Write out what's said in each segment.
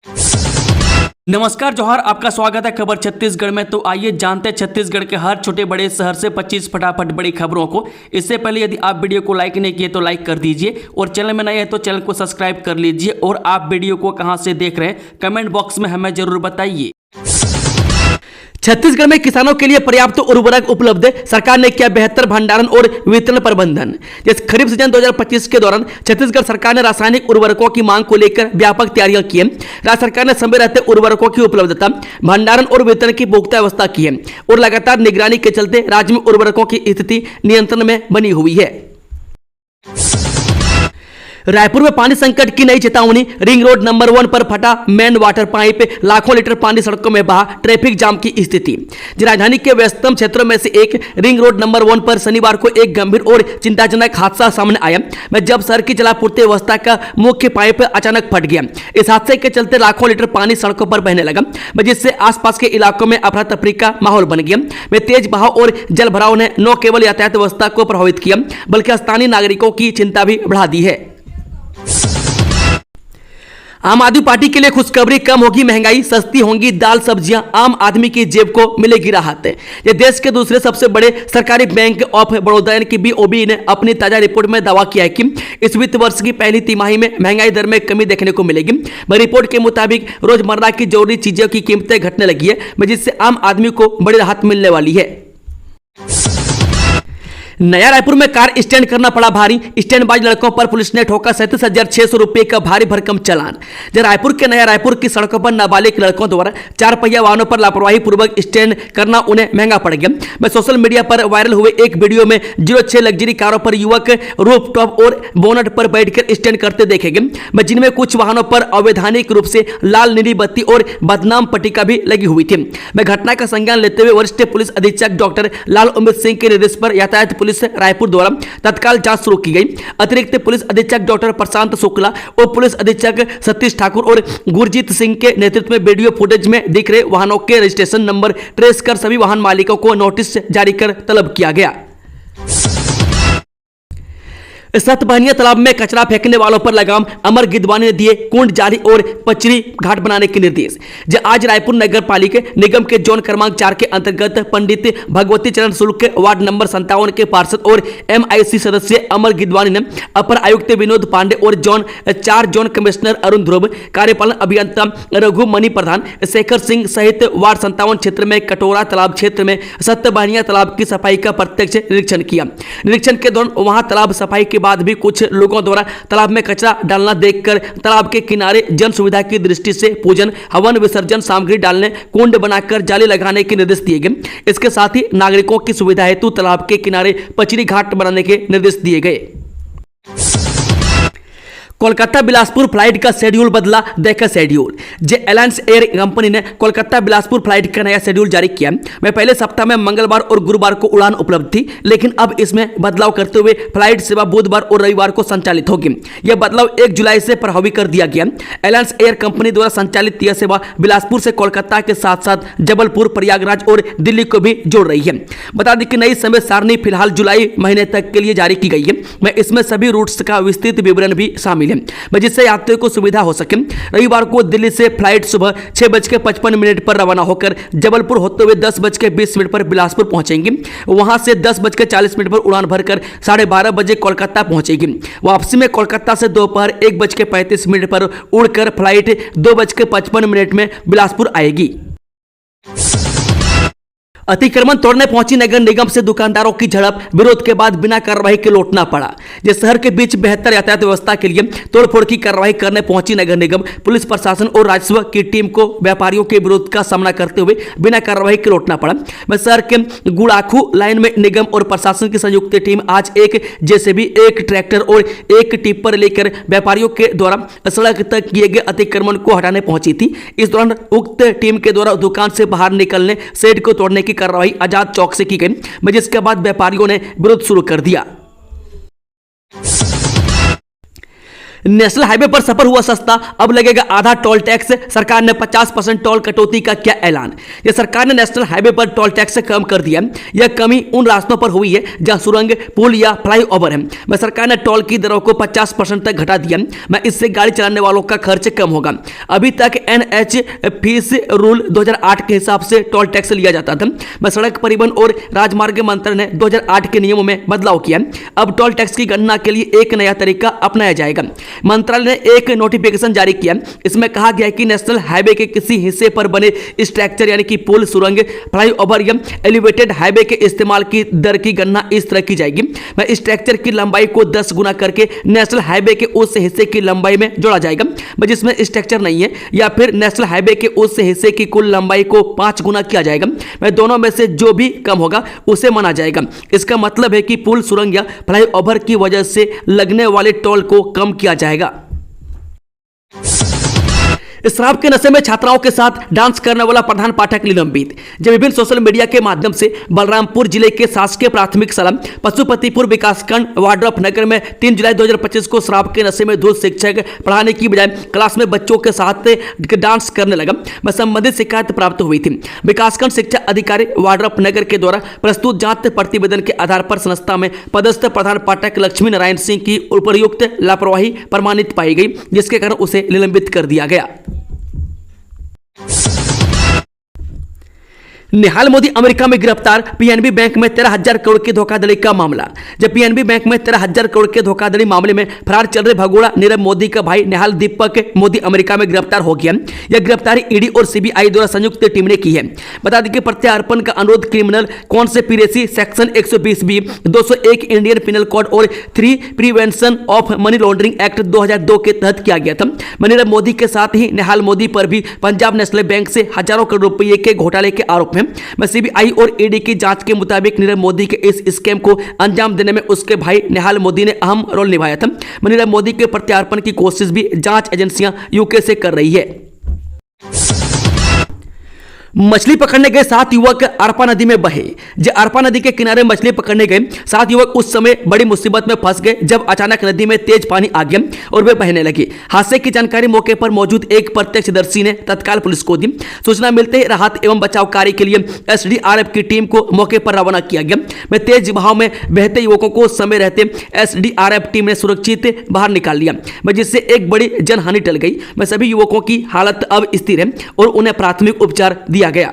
नमस्कार जोहार, आपका स्वागत है खबर छत्तीसगढ़ में। तो आइए जानते हैं छत्तीसगढ़ के हर छोटे बड़े शहर से 25 फटाफट बड़ी खबरों को। इससे पहले यदि आप वीडियो को लाइक नहीं किए तो लाइक कर दीजिए और चैनल में नए हैं तो चैनल को सब्सक्राइब कर लीजिए। और आप वीडियो को कहां से देख रहे हैं कमेंट बॉक्स में हमें जरूर बताइए। छत्तीसगढ़ में किसानों के लिए पर्याप्त उर्वरक उपलब्ध, सरकार ने किया बेहतर भंडारण और वितरण प्रबंधन। जैसे खरीफ सीजन 2025 के दौरान छत्तीसगढ़ सरकार ने रासायनिक उर्वरकों की मांग को लेकर व्यापक तैयारियां की है। राज्य सरकार ने समय रहते उर्वरकों की उपलब्धता, भंडारण और वितरण की पुख्ता व्यवस्था की है और लगातार निगरानी के चलते राज्य में उर्वरकों की स्थिति नियंत्रण में बनी हुई है। रायपुर में पानी संकट की नई चेतावनी, रिंग रोड नंबर 1 पर फटा मेन वाटर पाइप, लाखों लीटर पानी सड़कों में बहा, ट्रैफिक जाम की स्थिति। राजधानी के व्यस्ततम क्षेत्रों में से एक रिंग रोड नंबर 1 पर शनिवार को एक गंभीर और चिंताजनक हादसा सामने आया, जब सड़क की जलापूर्ति व्यवस्था का मुख्य पाइप अचानक फट गया। इस हादसे के चलते लाखों लीटर पानी सड़कों पर बहने लगा, जिससे आसपास के इलाकों में अफरा तफरी का माहौल बन गया। तेज बहाव और जल भराव ने न केवल यातायात व्यवस्था को प्रभावित किया बल्कि स्थानीय नागरिकों की चिंता भी बढ़ा दी है। आम आदमी पार्टी के लिए खुशखबरी, कम होगी महंगाई, सस्ती होंगी दाल सब्जियां, आम आदमी की जेब को मिलेगी राहत। ये देश के दूसरे सबसे बड़े सरकारी बैंक ऑफ बड़ौदा की BOB ने अपनी ताजा रिपोर्ट में दावा किया है कि इस वित्त वर्ष की पहली तिमाही में महंगाई दर में कमी देखने को मिलेगी। रिपोर्ट के मुताबिक रोजमर्रा की जरूरी चीजों की कीमतें घटने लगी है, जिससे आम आदमी को बड़ी राहत मिलने वाली है। नया रायपुर में कार स्टैंड करना पड़ा भारी, स्टैंडबाज लड़कों पर पुलिस ने ठोका 37,600 रुपए का भारी भरकम चालान। रायपुर के नया रायपुर की सड़कों पर नाबालिग लड़कों द्वारा 4 पहिया वाहनों पर लापरवाही पूर्वक स्टैंड करना उन्हें महंगा पड़ गया। सोशल मीडिया पर वायरल हुए एक वीडियो में 06 लग्जरी कारों पर युवक रूफटॉप और बोनट पर बैठकर स्टैंड करते देखे गए, जिनमें कुछ वाहनों पर अवैधानिक रूप से लाल नीली बत्ती और बदनाम पट्टिका भी लगी हुई थी। घटना का संज्ञान लेते हुए वरिष्ठ पुलिस अधीक्षक डॉक्टर लाल उमेद सिंह के निर्देश पर यातायात पुलिस रायपुर द्वारा तत्काल जांच शुरू की गई। अतिरिक्त पुलिस अधीक्षक डॉक्टर प्रशांत शुक्ला और पुलिस अधीक्षक सतीश ठाकुर और गुरजीत सिंह के नेतृत्व में वीडियो फुटेज में दिख रहे वाहनों के रजिस्ट्रेशन नंबर ट्रेस कर सभी वाहन मालिकों को नोटिस जारी कर तलब किया गया। सतबहनिया तालाब में कचरा फेंकने वालों पर लगाम, अमर गिदवानी ने दिए कुंड जारी और पचरी घाट बनाने के निर्देश। आज रायपुर नगर पालिका निगम के जोन क्रमांक 4 के अंतर्गत पंडित भगवती चरण शुल्क के वार्ड नंबर 57 के पार्षद और MIC सदस्य अमर गिदवानी ने अपर आयुक्त विनोद पांडे और जोन 4 जोन कमिश्नर अरुण ध्रुव, कार्यपालन अभियंता रघु मणि प्रधान, शेखर सिंह सहित वार्ड 57 क्षेत्र में कटोरा तालाब क्षेत्र में सतबहनिया तालाब की सफाई का प्रत्यक्ष निरीक्षण किया। निरीक्षण के दौरान वहां तालाब सफाई के बाद भी कुछ लोगों द्वारा तालाब में कचरा डालना देखकर तालाब के किनारे जन सुविधा की दृष्टि से पूजन, हवन, विसर्जन सामग्री डालने, कुंड बनाकर जाली लगाने के निर्देश दिए गए। इसके साथ ही नागरिकों की सुविधा हेतु तालाब के किनारे पचरी घाट बनाने के निर्देश दिए गए। कोलकाता बिलासपुर फ्लाइट का शेड्यूल बदला, देखा शेड्यूल। एलायंस एयर कंपनी ने कोलकाता बिलासपुर फ्लाइट का नया शेड्यूल जारी किया। पहले सप्ताह में मंगलवार और गुरुवार को उड़ान उपलब्ध थी, लेकिन अब इसमें बदलाव करते हुए फ्लाइट सेवा बुधवार और रविवार को संचालित होगी। यह बदलाव 1 जुलाई से प्रभावी कर दिया गया। एलायंस एयर कंपनी द्वारा संचालित यह सेवा बिलासपुर से कोलकाता के साथ साथ जबलपुर, प्रयागराज और दिल्ली को भी जोड़ रही है। बता दें कि नई समय सारणी फिलहाल जुलाई महीने तक के लिए जारी की गई है। इसमें सभी रूट्स का विस्तृत विवरण भी शामिल है, जिससे यात्रियों को सुविधा हो सके। रविवार को दिल्ली से फ्लाइट सुबह 6:55 पर रवाना होकर जबलपुर होते हुए 10:20 पर बिलासपुर पहुंचेंगी। वहां से 10:40 पर उड़ान भरकर 12:30 बजे कोलकाता पहुंचेगी। वापसी में कोलकाता से दोपहर 1:35 पर उड़कर फ्लाइट 2:55 में बिलासपुर आएगी। अतिक्रमण तोड़ने पहुंची नगर निगम से दुकानदारों की झड़प, विरोध के बाद बिना कार्रवाई के लौटना पड़ा। शहर के बीच बेहतर यातायात व्यवस्था के लिए तोड़फोड़ की कार्रवाई करने पहुंची नगर निगम, पुलिस प्रशासन और राजस्व की टीम को व्यापारियों के विरोध का सामना करते हुए बिना कार्रवाई के लौटना पड़ा। शहर के गुड़ाखू लाइन में निगम और प्रशासन की संयुक्त टीम आज एक JCB, एक ट्रैक्टर और एक टिप्पर लेकर व्यापारियों के द्वारा सड़क तक किए गए अतिक्रमण को हटाने पहुंची थी। इस दौरान उक्त टीम के द्वारा दुकान से बाहर निकलने, शेड को तोड़ने की कार्रवाई आजाद चौक से की गई, जिसके बाद व्यापारियों ने विरोध शुरू कर दिया। नेशनल हाईवे पर सफर हुआ सस्ता, अब लगेगा आधा टोल टैक्स। सरकार ने 50% टोल कटौती का किया ऐलान। यह सरकार ने नेशनल हाईवे पर टोल टैक्स कम कर दिया। यह कमी उन रास्तों पर हुई है जहां सुरंग, पुल या फ्लाईओवर है। मैं सरकार ने टोल की दरों को 50% तक घटा दिया। मैं इससे गाड़ी चलाने वालों का खर्च कम होगा। अभी तक NH फीस रूल 2008 के हिसाब से टोल टैक्स लिया जाता था। मैं सड़क परिवहन और राजमार्ग मंत्रालय ने 2008 के नियमों में बदलाव किया। अब टोल टैक्स की गणना के लिए एक नया तरीका अपनाया जाएगा। मंत्रालय ने एक नोटिफिकेशन जारी किया। इसमें कहा गया है कि नेशनल हाईवे के किसी हिस्से पर बने स्ट्रक्चर यानी कि पुल, सुरंग, फ्लाईओवर या एलिवेटेड हाईवे के इस्तेमाल की दर की गणना इस तरह की जाएगी। मैं स्ट्रक्चर की लंबाई को 10 गुना करके नेशनल हाईवे के उस हिस्से की लंबाई में जोड़ा जाएगा जिसमें स्ट्रक्चर नहीं है, या फिर नेशनल हाईवे के उस हिस्से की कुल लंबाई को 5 गुना किया जाएगा। मैं दोनों में से जो भी कम होगा उसे माना जाएगा। इसका मतलब है कि पुल, सुरंग या फ्लाईओवर की वजह से लगने वाले टोल को कम किया जाएगा। शराब के नशे में छात्राओं के साथ डांस करने वाला प्रधान पाठक निलंबित। जब विभिन्न सोशल मीडिया के माध्यम से बलरामपुर जिले के शासकीय प्राथमिक शाला पशुपतिपुर विकासखंड वाड्रफ नगर में 3 जुलाई 2025 को शराब के नशे में 2 शिक्षक पढ़ाने की बजाय क्लास में बच्चों के साथ डांस करने लगा में संबंधित शिकायत प्राप्त हुई थी। विकासखंड शिक्षा अधिकारी वाड्रफ नगर के द्वारा प्रस्तुत जांच प्रतिवेदन के आधार पर संस्था में पदस्थ प्रधान पाठक लक्ष्मी नारायण सिंह की उपर्युक्त लापरवाही प्रमाणित पाई गई, जिसके कारण उसे निलंबित कर दिया गया। निहाल मोदी अमेरिका में गिरफ्तार। पीएनबी बैंक में 13,000 करोड़ की धोखाधड़ी का मामला। जब पीएनबी बैंक में 13,000 करोड़ के धोखाधड़ी मामले में फरार चल रहे भगोड़ा नीरव मोदी का भाई निहाल दीपक मोदी अमेरिका में गिरफ्तार हो गया। यह गिरफ्तारी ईडी और सीबीआई द्वारा संयुक्त टीम ने की है। बता दें कि प्रत्यार्पण का अनुरोध criminal conspiracy section 120B, 201 Indian penal code और 3 prevention of money laundering act 2002 के तहत किया गया था। नीरव मोदी के साथ ही निहाल मोदी पर भी पंजाब नेशनल बैंक से हजारों करोड़ रुपए के घोटाले के आरोप हैं। सीबीआई और ईडी की जांच के मुताबिक नीरव मोदी के इस स्कैम को अंजाम देने में उसके भाई निहाल मोदी ने अहम रोल निभाया था। नीरव मोदी के प्रत्यार्पण की कोशिश भी जांच एजेंसियां यूके से कर रही है। मछली पकड़ने गए 7 युवक अरपा नदी में बहे। जब अरपा नदी के किनारे मछली पकड़ने गए 7 युवक उस समय बड़ी मुसीबत में फंस गए जब अचानक नदी में तेज पानी आ गया और वे बहने लगे। हादसे की जानकारी मौके पर मौजूद एक प्रत्यक्षदर्शी ने तत्काल पुलिस को दी। सूचना मिलते ही राहत एवं बचाव कार्य के लिए एसडीआरएफ की टीम को मौके पर रवाना किया गया। में तेज बहाव में बहते युवकों को समय रहते एसडीआरएफ टीम ने सुरक्षित बाहर निकाल लिया, जिससे एक बड़ी जनहानि टल गई। सभी युवकों की हालत अब स्थिर है और उन्हें प्राथमिक उपचार दिया गया।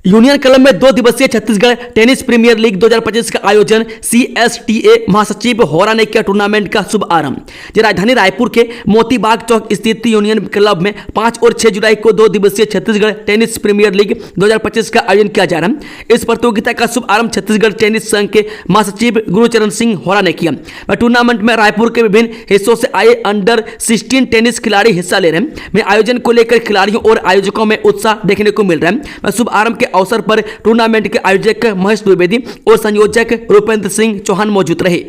यूनियन क्लब में 2 दिवसीय छत्तीसगढ़ टेनिस प्रीमियर लीग 2025 का आयोजन। CSTA महासचिव होरा ने किया टूर्नामेंट का शुभारंभ। राजधानी रायपुर के मोती बाग चौक स्थित यूनियन क्लब में 5 और 6 जुलाई को 2 दिवसीय छत्तीसगढ़ टेनिस प्रीमियर लीग 2025 का आयोजन किया जा रहा है। इस प्रतियोगिता का शुभारंभ छत्तीसगढ़ टेनिस संघ के महासचिव गुरुचरण सिंह होरा ने किया। टूर्नामेंट में रायपुर के विभिन्न हिस्सों से आए अंडर 16 टेनिस खिलाड़ी हिस्सा ले रहे हैं। आयोजन को लेकर खिलाड़ियों और आयोजकों में उत्साह देखने को मिल रहा है। शुभारंभ के अवसर पर टूर्नामेंट के आयोजक महेश द्विवेदी और संयोजक रूपेंद्र सिंह चौहान मौजूद रहे।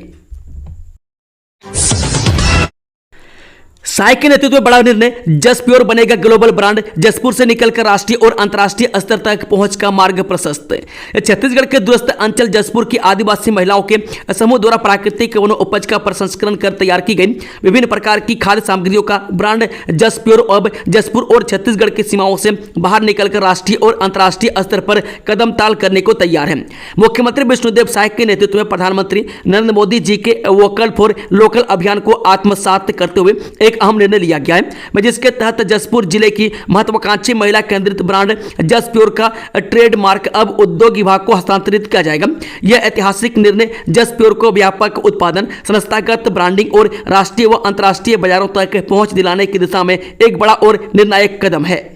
साई के नेतृत्व में बड़ा निर्णय। जसप्योर बनेगा ग्लोबल ब्रांड। जसपुर से निकलकर राष्ट्रीय और अंतर्राष्ट्रीय स्तर तक पहुंच का मार्ग प्रशस्त। छत्तीसगढ़ के दूरस्थ अंचल जसपुर की आदिवासी महिलाओं के समूह द्वारा प्राकृतिक वनो उपज का प्रसंस्करण कर तैयार की गई विभिन्न प्रकार की खाद्य सामग्रियों का ब्रांड जसप्योर अब जसपुर और छत्तीसगढ़ की सीमाओं से बाहर निकलकर राष्ट्रीय और अंतर्राष्ट्रीय स्तर पर कदम ताल करने को तैयार है। मुख्यमंत्री विष्णुदेव साय के नेतृत्व में प्रधानमंत्री नरेंद्र मोदी जी के वोकल फॉर लोकल अभियान को आत्मसात करते हुए एक अहम निर्णय लिया गया है, जिसके तहत जसपुर जिले की महत्वाकांक्षी महिला केंद्रित ब्रांड जसप्योर का ट्रेडमार्क अब उद्योग विभाग को हस्तांतरित किया जाएगा। यह ऐतिहासिक निर्णय जसप्योर को व्यापक उत्पादन, संस्थागत ब्रांडिंग और राष्ट्रीय व अंतर्राष्ट्रीय बाजारों तक पहुंच दिलाने की दिशा में एक बड़ा और निर्णायक कदम है।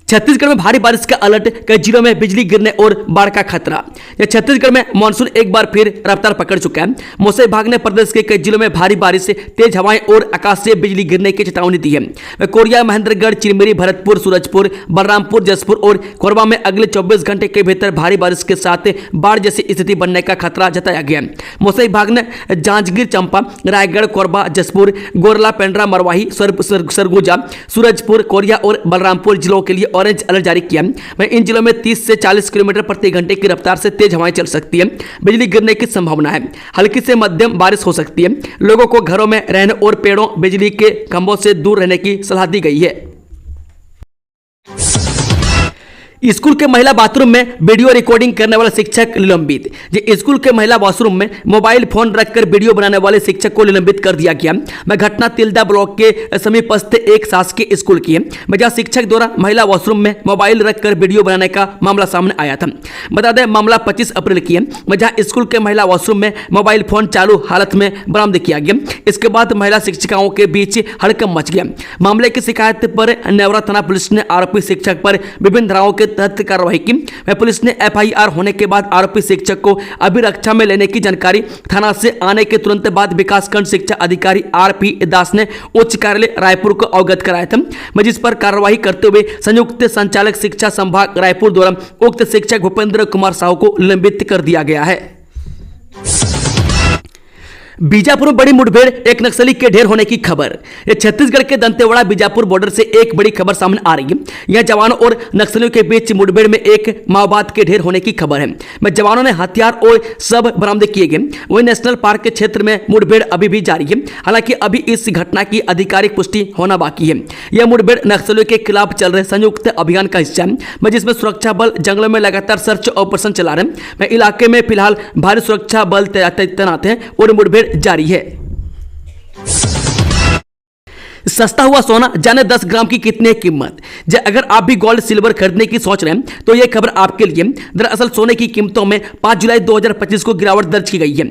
छत्तीसगढ़ में भारी बारिश का अलर्ट। कई जिलों में बिजली गिरने और बाढ़ का खतरा। छत्तीसगढ़ में मानसून एक बार फिर रफ्तार पकड़ चुका है। मौसम विभाग ने प्रदेश के कई जिलों में भारी बारिश, तेज हवाएं और आकाशीय बिजली गिरने की चेतावनी दी है। कोरिया, महेंद्रगढ़, चिरमिरी, भरतपुर, सूरजपुर, बलरामपुर, जसपुर और कोरबा में अगले 24 घंटे के भीतर भारी बारिश के साथ बाढ़ जैसी स्थिति बनने का खतरा जताया गया है। मौसम विभाग ने जांजगीर चांपा, रायगढ़, कोरबा, जसपुर, गोरला, पेंड्रा, मरवाही, सरगुजा, सूरजपुर, कोरिया और बलरामपुर जिलों के लिए ऑरेंज अलर्ट जारी किया। वहीं इन जिलों में 30 से 40 किलोमीटर प्रति घंटे की रफ्तार से तेज हवाएं चल सकती है। बिजली गिरने की संभावना है। हल्की से मध्यम बारिश हो सकती है। लोगों को घरों में रहने और पेड़ों, बिजली के खंभों से दूर रहने की सलाह दी गई है। स्कूल के महिला बाथरूम में वीडियो रिकॉर्डिंग करने वाला शिक्षक निलंबित। स्कूल के महिला वॉशरूम में मोबाइल फोन रखकर वीडियो बनाने वाले शिक्षक को निलंबित कर दिया गया। घटना तिल्दा ब्लॉक के समीपस्थ एक शासकीय स्कूल की है, जहां शिक्षक द्वारा महिला वॉशरूम में मोबाइल रखकर वीडियो बनाने का मामला सामने आया था। बता दें मामला 25 अप्रैल की है, जहां स्कूल के महिला वॉशरूम में मोबाइल फोन चालू हालत में बरामद किया गया। इसके बाद महिला शिक्षिकाओं के बीच हड़कंप मच गया। मामले की शिकायत पर नेवरा थाना पुलिस ने आरोपी शिक्षक पर विभिन्न धाराओं के तहत कार्रवाई की। पुलिस ने एफआईआर होने के बाद आरोपी शिक्षक को अभिरक्षा में लेने की जानकारी थाना से आने के तुरंत बाद विकासखंड शिक्षा अधिकारी आरपी दास ने उच्च कार्यालय रायपुर को अवगत कराया था, जिस पर कार्रवाई करते हुए संयुक्त संचालक शिक्षा संभाग रायपुर द्वारा उक्त शिक्षक भूपेंद्र कुमार साहू को निलंबित कर दिया गया है। बीजापुर में बड़ी मुठभेड़, एक नक्सली के ढेर होने की खबर। छत्तीसगढ़ के दंतेवाड़ा बीजापुर बॉर्डर से एक बड़ी खबर सामने आ रही है। यहां जवानों और नक्सलियों के बीच मुठभेड़ में एक माओवाद के ढेर होने की खबर है। जवानों ने हथियार और सब बरामद किए गए। वहीं नेशनल पार्क के क्षेत्र में मुठभेड़ अभी भी जारी है। हालांकि अभी इस घटना की आधिकारिक पुष्टि होना बाकी है। यह मुठभेड़ नक्सलियों के खिलाफ चल रहे संयुक्त अभियान का हिस्सा है, जिसमें सुरक्षा बल जंगलों में लगातार सर्च ऑपरेशन चला रहे हैं। इलाके में फिलहाल भारी सुरक्षा बल तैनात है और मुठभेड़ जारी है। सस्ता हुआ सोना, जाने 10 ग्राम की कितनी है कीमत। अगर आप भी गोल्ड सिल्वर खरीदने की सोच रहे हैं तो यह खबर आपके लिए। दरअसल सोने की कीमतों में 5 जुलाई 2025 को गिरावट दर्ज की गई है।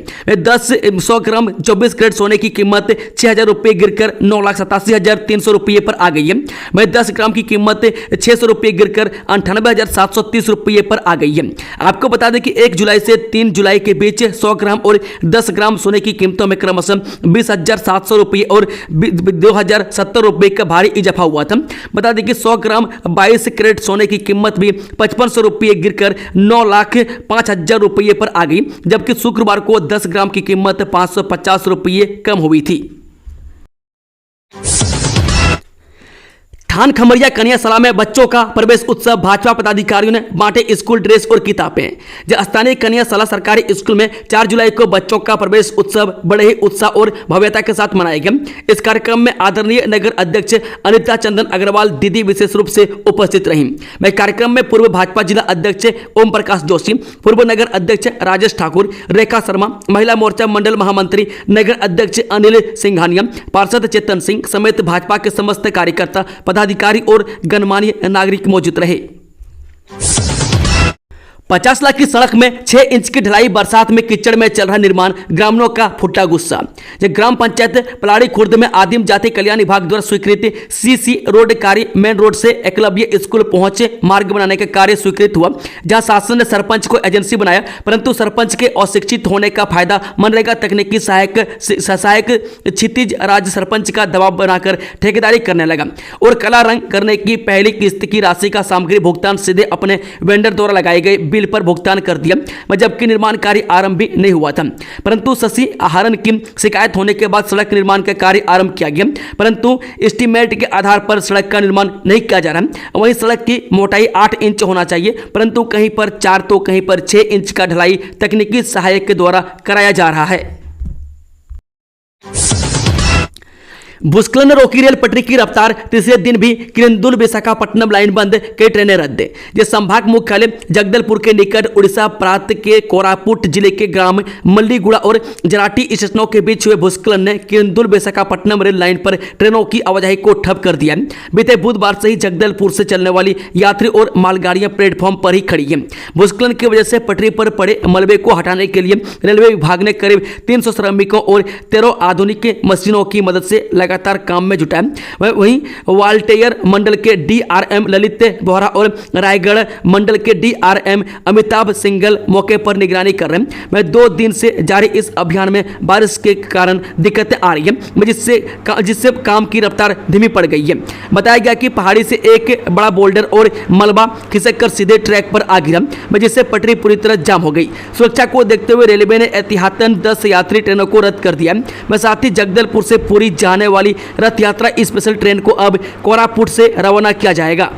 100 ग्राम 24 कैरेट सोने की कीमत 6,000 रुपये गिरकर 9,87,300 रुपये पर आ गई है। वहीं 10 ग्राम की कीमत 600 रुपये गिरकर 98,730 रुपये पर आ गई है। आपको बता दें कि 1 जुलाई से 3 जुलाई के बीच 100 ग्राम और 10 ग्राम सोने की कीमतों में क्रमशः 20,700 रुपये और 2,070 रुपये का भारी इजाफा हुआ था। बता दें कि 100 ग्राम 22 कैरेट सोने की कीमत भी 5,500 रुपये गिरकर 9,05,000 रुपये पर आ गई, जबकि शुक्रवार को 10 ग्राम की कीमत 550 रुपये कम हुई थी। थान खमरिया कन्याशाला में बच्चों का प्रवेश उत्सव, भाजपा पदाधिकारियों ने बांटे स्कूल ड्रेस और किताबें। स्थानीय कन्याशाला सरकारी स्कूल में 4 जुलाई को बच्चों का प्रवेश उत्सव बड़े ही उत्साह और भव्यता के साथ मनाया गया। इस कार्यक्रम में आदरणीय नगर अध्यक्ष अनिता चंदन अग्रवाल दीदी विशेष रूप से उपस्थित रहीं। वह कार्यक्रम में पूर्व भाजपा जिला अध्यक्ष ओम प्रकाश जोशी, पूर्व नगर अध्यक्ष राजेश ठाकुर, रेखा शर्मा, महिला मोर्चा मंडल महामंत्री नगर अध्यक्ष अनिल सिंघानिया, पार्षद चेतन सिंह समेत भाजपा के समस्त कार्यकर्ता, अधिकारी और गणमान्य नागरिक मौजूद रहे। 50 लाख की सड़क में 6 इंच की ढलाई, बरसात में कीचड़ में चल रहा निर्माण, ग्रामीणों का फुटा गुस्सा। ग्राम पंचायत पलाड़ी खुर्द में आदिम जाति कल्याण विभाग द्वारा स्वीकृत सीसी रोड कार्य मेन रोड से एकलव्य स्कूल पहुंचे मार्ग बनाने का कार्य स्वीकृत हुआ, जहां शासन ने सरपंच को एजेंसी बनाया, परंतु सरपंच के अशिक्षित होने का फायदा मनरेगा तकनीकी सहायक क्षितिज राज्य सरपंच का दबाव बनाकर ठेकेदारी करने लगा और कला रंग करने की पहली किस्त की राशि का सामग्री भुगतान सीधे अपने वेंडर द्वारा लगाए गए बिल पर भुगतान कर दिया, जबकि निर्माण कार्य आरंभ भी नहीं हुआ था। परंतु शशि आहरण की शिकायत होने के बाद सड़क निर्माण का कार्य आरंभ किया गया, परंतु एस्टीमेट के आधार पर सड़क का निर्माण नहीं किया जा रहा। वहीं सड़क की मोटाई 8 इंच होना चाहिए, परंतु कहीं पर 4 तो कहीं पर 6 इंच का ढलाई तकनीकी सहायक के द्वारा कराया जा रहा है। भूस्खलन ने रोकी रेल पटरी की रफ्तार, तीसरे दिन भी किरंदुल विशाखापट्टनम लाइन बंद, कई ट्रेनें रद्द। ये संभाग मुख्यालय जगदलपुर के निकट उड़ीसा प्रांत के कोरापुट जिले के ग्राम मल्लीगुड़ा और जराटी स्टेशनों के बीच हुए भूस्खलन ने किरंदुल विशाखापट्टनम रेल लाइन पर ट्रेनों की आवाजाही को ठप कर दिया। बीते बुधवार से ही जगदलपुर से चलने वाली यात्री और मालगाड़ियां प्लेटफॉर्म पर ही खड़ी हैं। भूस्खलन की वजह से पटरी पर पड़े मलबे को हटाने के लिए रेलवे विभाग ने करीब 300 श्रमिकों और 13 आधुनिक मशीनों की मदद से लगातार काम में जुटा है। वहीं वाल्टेयर मंडल के डीआरएम ललित बोहरा और रायगढ़ मंडल के डीआरएम अमिताभ सिंगल मौके पर निगरानी कर रहे हैं। वह 2 दिन से जारी इस अभियान में बारिश के कारण दिक्कतें आ रही हैं, जिससे काम की रफ्तार धीमी पड़ गई है। बताया गया कि पहाड़ी से एक बड़ा बोल्डर और मलबा खिसक कर सीधे ट्रैक पर आ गिरा, जिससे पटरी पूरी तरह जाम हो गई। सुरक्षा को देखते हुए रेलवे ने एहतियातन 10 यात्री ट्रेनों को रद्द कर दिया। साथ ही जगदलपुर से पुरी जाने वाली रथ यात्रा स्पेशल ट्रेन को अब कोरापुट से रवाना किया जाएगा।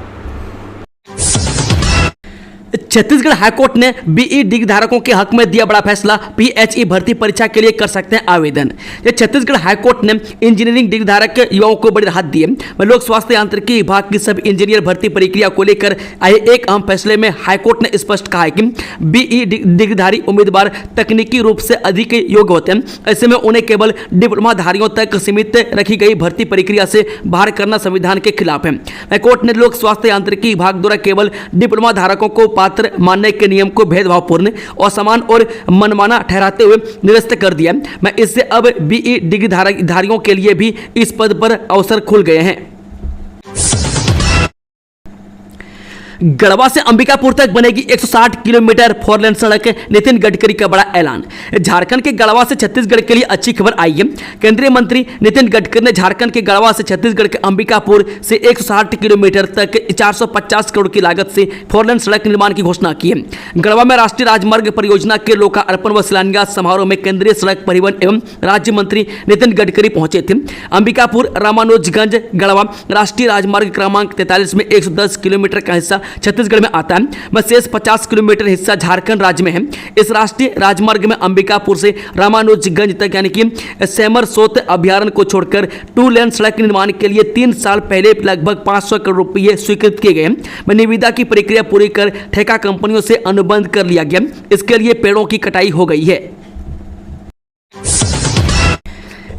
छत्तीसगढ़ हाईकोर्ट ने बीई डिग्री धारकों के हक में दिया बड़ा फैसला। पीएचई भर्ती परीक्षा के लिए कर सकते हैं आवेदन। ये छत्तीसगढ़ हाईकोर्ट ने इंजीनियरिंग डिग्री धारक युवाओं को बड़ी राहत दी है। लोक स्वास्थ्य यांत्रिकी विभाग की सब इंजीनियर भर्ती प्रक्रिया को लेकर आए एक अहम फैसले में हाईकोर्ट ने स्पष्ट कहा है कि बीई डिग्रीधारी उम्मीदवार तकनीकी रूप से अधिक योग्य होते हैं। ऐसे में उन्हें केवल डिप्लोमाधारियों तक सीमित रखी गई भर्ती प्रक्रिया से बाहर करना संविधान के खिलाफ है। हाईकोर्ट ने लोक स्वास्थ्य यांत्रिकी विभाग द्वारा केवल डिप्लोमा धारकों को पात्र मानने के नियम को भेदभावपूर्ण, असमान और मनमाना ठहराते हुए निरस्त कर दिया। मैं इससे अब बीई डिग्री धारियों के लिए भी इस पद पर अवसर खुल गए हैं। गढ़वा से अंबिकापुर तक बनेगी 160 किलोमीटर फोरलेन सड़क। नितिन गडकरी का बड़ा ऐलान। झारखंड के गढ़वा से छत्तीसगढ़ के लिए अच्छी खबर आई है। केंद्रीय मंत्री नितिन गडकरी ने झारखंड के गढ़वा से छत्तीसगढ़ के अंबिकापुर से 160 किलोमीटर तक 450 करोड़ की लागत से फोरलेन सड़क निर्माण की घोषणा की है। गढ़वा में राष्ट्रीय राजमार्ग परियोजना के लोकार्पण व शिलान्यास समारोह में केंद्रीय सड़क परिवहन एवं राज्य मंत्री नितिन गडकरी पहुंचे थे। अंबिकापुर रामानुजगंज गढ़वा राष्ट्रीय राजमार्ग क्रमांक 43 में 110 किलोमीटर का हिस्सा छत्तीसगढ़ में आता है, वह शेष 50 किलोमीटर हिस्सा झारखंड राज्य में है। इस राष्ट्रीय राजमार्ग में अंबिकापुर से रामानुजगंज तक यानी कि सेमर सोत अभ्यारण्य को छोड़कर 2 लेन सड़क निर्माण के लिए 3 साल पहले लगभग 500 करोड़ रुपये स्वीकृत किए गए। निविदा की प्रक्रिया पूरी कर ठेका कंपनियों से अनुबंध कर लिया गया। इसके लिए पेड़ों की कटाई हो गई है।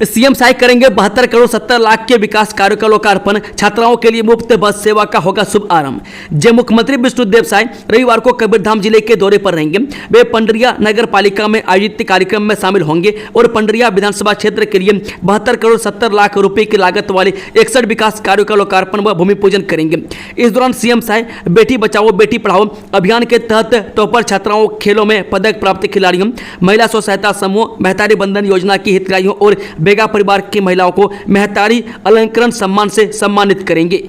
सीएम साई करेंगे 72 करोड़ 70 लाख के विकास कार्यों का लोकार्पण। छात्राओं के लिए मुफ्त बस सेवा का होगा शुभ आरंभ। जय मुख्यमंत्री विष्णुदेव साई रविवार को कबीरधाम जिले के दौरे पर रहेंगे। वे पंडरिया नगर पालिका में आयोजित कार्यक्रम में शामिल होंगे और पंडरिया विधानसभा क्षेत्र के लिए 72 करोड़ 70 लाख रुपए की लागत वाले 61 विकास कार्यों का लोकार्पण व भूमि पूजन करेंगे। इस दौरान सीएम साई बेटी बचाओ बेटी पढ़ाओ अभियान के तहत टॉपर छात्राओं, खेलों में पदक प्राप्त खिलाड़ियों, महिला स्व सहायता समूह, महतारी बंधन योजना की हितग्राहियों और बेगा परिवार की महिलाओं को महतारी अलंकरण सम्मान से सम्मानित करेंगे।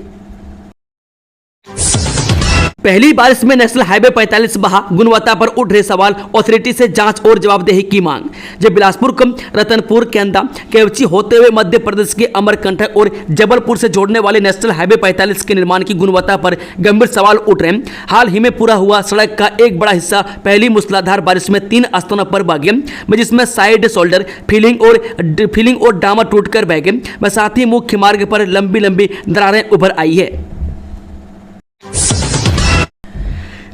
पहली बारिश में नेशनल हाईवे 45 बहा, गुणवत्ता पर उठ रहे सवाल, अथॉरिटी से जांच और जवाबदेही की मांग। जब बिलासपुर को रतनपुर, केंदा, केवची होते हुए मध्य प्रदेश के अमरकंटक और जबलपुर से जोड़ने वाले नेशनल हाईवे 45 के निर्माण की गुणवत्ता पर गंभीर सवाल उठ रहे हैं। हाल ही में पूरा हुआ सड़क का एक बड़ा हिस्सा पहली मूसलाधार बारिश में 3 स्थानों पर बह गया, जिसमें साइड शोल्डर फिलिंग और डामर टूटकर बह गए। साथ ही मुख्य मार्ग पर लंबी लंबी दरारें उभर आई है।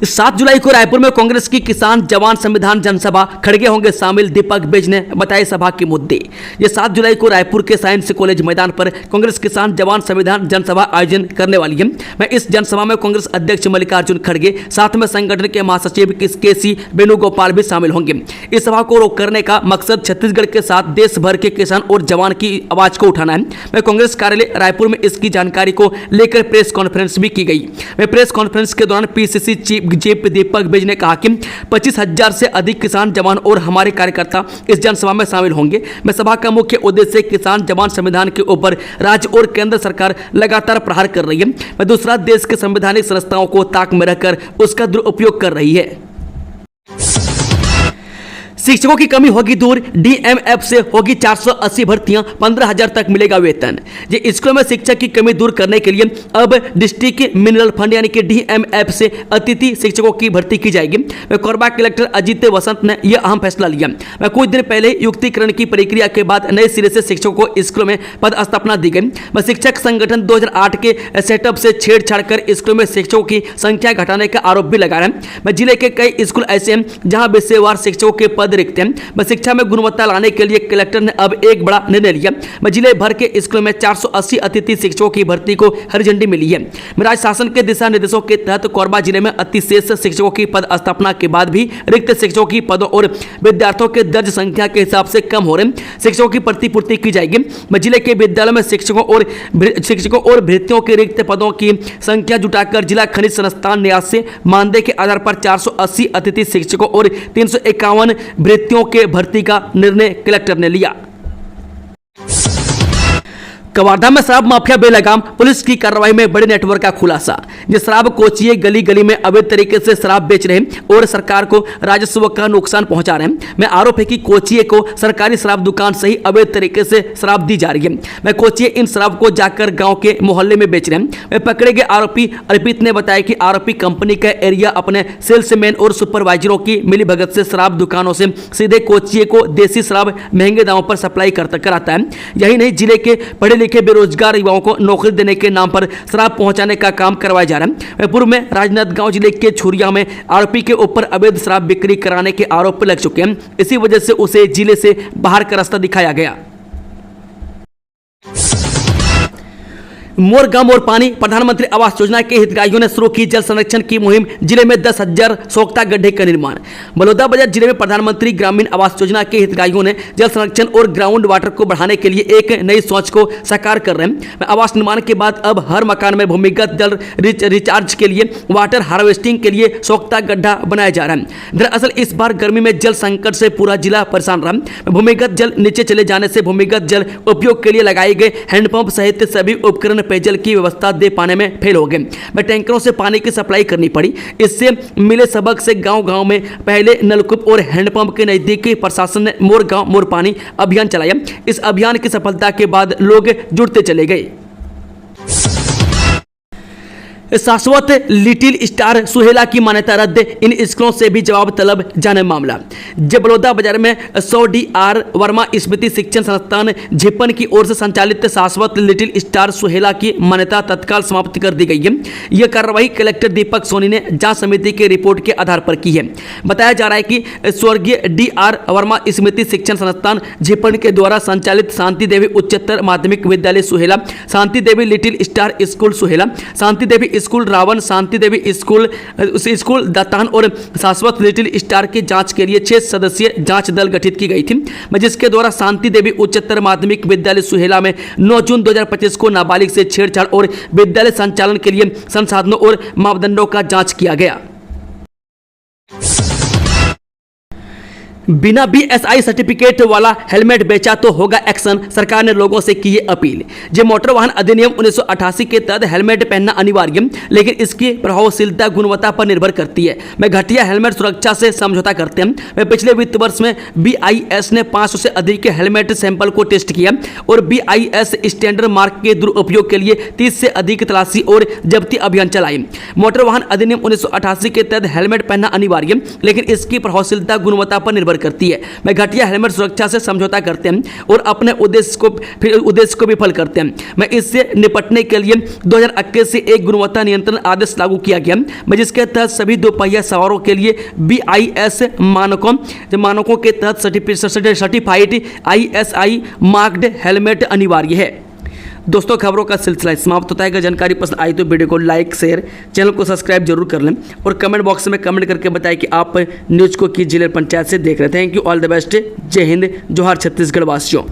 7 जुलाई को रायपुर में कांग्रेस की किसान जवान संविधान जनसभा, खड़गे होंगे शामिल, दीपक बेज ने बताए सभा के मुद्दे। ये 7 जुलाई को रायपुर के साइंस कॉलेज मैदान पर कांग्रेस किसान जवान संविधान जनसभा आयोजन करने वाली है। मैं इस जनसभा में कांग्रेस अध्यक्ष मल्लिकार्जुन खड़गे, साथ में संगठन के महासचिव के.सी. वेणुगोपाल भी शामिल होंगे। इस सभा को रोक करने का मकसद छत्तीसगढ़ के साथ देश भर के किसान और जवान की आवाज को उठाना है। मैं कांग्रेस कार्यालय रायपुर में इसकी जानकारी को लेकर प्रेस कॉन्फ्रेंस भी की गई। मैं प्रेस कॉन्फ्रेंस के दौरान पीसीसी चीफ दीपक बेज ने कहा कि 25,000 से अधिक किसान जवान और हमारे कार्यकर्ता इस जनसभा में शामिल होंगे। मैं सभा का मुख्य उद्देश्य किसान जवान संविधान के ऊपर राज्य और केंद्र सरकार लगातार प्रहार कर रही है। मैं दूसरा देश के संवैधानिक संस्थाओं को ताक में रखकर उसका दुरुपयोग कर रही है। शिक्षकों की कमी होगी दूर, डीएमएफ से होगी 480 भर्तियां, 15,000 तक मिलेगा वेतन। ये स्कूलों में शिक्षक की कमी दूर करने के लिए अब डिस्ट्रिक्ट मिनरल फंड यानी कि डीएमएफ से अतिथि शिक्षकों की भर्ती की जाएगी। कोरबा कलेक्टर अजीत वसंत ने यह अहम फैसला लिया। कुछ दिन पहले युक्तिकरण की प्रक्रिया के बाद नए सिरे से शिक्षकों को स्कूलों में पद स्थापना दी गई। शिक्षक संगठन 2008 के सेटअप से छेड़छाड़ कर स्कूलों में शिक्षकों की संख्या घटाने का आरोप भी लगा रहे हैं। जिले के कई स्कूल ऐसे हैं जहां विषयवार शिक्षकों के पद रिक्त हैं। शिक्षा में गुणवत्ता लाने के लिए कलेक्टर ने अब एक बड़ा निर्णय लिया। जिले भर के स्कूलों में 480 अतिथि शिक्षकों की भर्ती को हरी झंडी मिली है। राज्य शासन के दिशा निर्देशों के तहत कोरबा जिले में अतिशेष शिक्षकों की पद स्थापना के बाद भी रिक्त शिक्षकों की पदों और विद्यार्थियों के दर्ज संख्या के हिसाब से कम हो रहे शिक्षकों की प्रतिपूर्ति की जाएगी। जिले के विद्यालयों में शिक्षकों और भर्तियों के रिक्त पदों की संख्या जुटाकर जिला खनिज संस्थान न्यास से मानदेय के आधार पर 480 अतिथि शिक्षकों और 351 भर्तियों के भर्ती का निर्णय कलेक्टर ने लिया। कवर्धा में शराब माफिया बेलगाम, पुलिस की कार्रवाई में बड़े नेटवर्क का खुलासा। ये शराब कोचिए गली गली में अवैध तरीके से शराब बेच रहे हैं और सरकार को राजस्व का नुकसान पहुंचा रहे हैं। मैं आरोप है कि कोचिए को सरकारी शराब दुकान से ही अवैध तरीके से शराब दी जा रही है। मैं कोचिए इन शराब को जाकर गांव के मोहल्ले में बेच रहे हैं। मैं पकड़े गए आरोपी अर्पित ने बताया कि आरोपी कंपनी का एरिया अपने सेल्समैन और सुपरवाइजरों की मिलीभगत से शराब दुकानों से सीधे कोचिए को देसी शराब महंगे दामों पर सप्लाई कराता है। यही नहीं, जिले के पढ़े लिखे बेरोजगार युवाओं को नौकरी देने के नाम पर शराब पहुंचाने का काम करवाया जा रहा है। पूर्व में राजनांदगांव जिले के छुरिया में आरोपी के ऊपर अवैध शराब बिक्री कराने के आरोप लग चुके हैं। इसी वजह से उसे जिले से बाहर का रास्ता दिखाया गया। मोर गांव मोर पानी, प्रधानमंत्री आवास योजना के हितग्राहियों ने शुरू की जल संरक्षण की मुहिम। जिले में 10,000 सोख्ता गड्ढे का निर्माण। बलौदा बाजार जिले में प्रधानमंत्री ग्रामीण आवास योजना के हितग्राहियों ने जल संरक्षण और ग्राउंड वाटर को बढ़ाने के लिए एक नई सोच को साकार कर रहे हैं। आवास निर्माण के बाद अब हर मकान में भूमिगत जल रिचार्ज के लिए, वाटर हार्वेस्टिंग के लिए सोख्ता गड्ढा बनाया जा रहा है। दरअसल इस बार गर्मी में जल संकट से पूरा जिला परेशान रहा। भूमिगत जल नीचे चले जाने से भूमिगत जल उपयोग के लिए लगाए गए हैंडपंप सहित सभी उपकरण पेयजल की व्यवस्था दे पाने में फेल हो गए। में टैंकरों से पानी की सप्लाई करनी पड़ी। इससे मिले सबक से गांव-गांव में पहले नलकूप और हैंडपंप के नजदीकी प्रशासन ने मोर गांव मोर पानी अभियान चलाया। इस अभियान की सफलता के बाद लोग जुड़ते चले गए। शाश्वत लिटिल स्टार सुहेला की मान्यता रद्द, इन स्कूलों से भी जवाब तलब जाने मामला। जब बलौदा बाजार में 100 DR वर्मा स्मृति शिक्षण संस्थान झिपन की ओर से संचालित शाश्वत लिटिल स्टार सुहेला की मान्यता तत्काल समाप्त कर दी गई है। यह कार्रवाई कलेक्टर दीपक सोनी ने जांच समिति की रिपोर्ट के आधार पर की है। बताया जा रहा है कि स्वर्गीय DR वर्मा स्मृति शिक्षण संस्थान झिपन के द्वारा संचालित शांति देवी उच्चतर माध्यमिक विद्यालय सुहेला, Shanti Devi little star school सुहेला, शांति देवी स्कूल रावण, शांति देवी स्कूल दत्तान और शाश्वत लिटिल स्टार की जांच के लिए 6 सदस्यीय जांच दल गठित की गई थी, जिसके द्वारा शांति देवी उच्चतर माध्यमिक विद्यालय सुहेला में 9 जून 2025 को नाबालिग से छेड़छाड़ और विद्यालय संचालन के लिए संसाधनों और मापदंडों का जांच किया गया। बिना BSI सर्टिफिकेट वाला हेलमेट बेचा तो होगा एक्शन, सरकार ने लोगों से की ये अपील। जो मोटर वाहन अधिनियम 1988 के तहत हेलमेट पहनना अनिवार्य, लेकिन इसकी प्रभावशीलता गुणवत्ता पर निर्भर करती है। मैं घटिया हेलमेट सुरक्षा से समझौता करते हैं। मैं पिछले वित्त वर्ष में BIS ने 500 से अधिक हेलमेट सैंपल को टेस्ट किया और BIS स्टैंडर्ड मार्क के दुरुपयोग के लिए 30 से अधिक तलाशी और जब्ती अभियान चलाए। मोटर वाहन अधिनियम 1988 के तहत हेलमेट पहनना अनिवार्य, लेकिन इसकी प्रभावशीलता गुणवत्ता पर निर्भर करती है। मैं घटिया हेलमेट सुरक्षा से समझौता करते हैं और अपने उद्देश्य को विफल करते हैं। मैं इससे निपटने के लिए 2021 से एक गुणवत्ता नियंत्रण आदेश लागू किया गया, जिसके तहत सभी दोपहिया सवारों के लिए BIS मानकों के तहत सर्टिफाइड ISI मार्क्ड हेलमेट अनिवार्य है। दोस्तों, खबरों का सिलसिला समाप्त होता है। अगर जानकारी पसंद आई तो वीडियो को लाइक, शेयर, चैनल को सब्सक्राइब जरूर कर लें और कमेंट बॉक्स में कमेंट करके बताएं कि आप न्यूज़ को किस जिले पंचायत से देख रहे थे। Thank you, all the best, जय हिंद, जोहार छत्तीसगढ़ वासियों।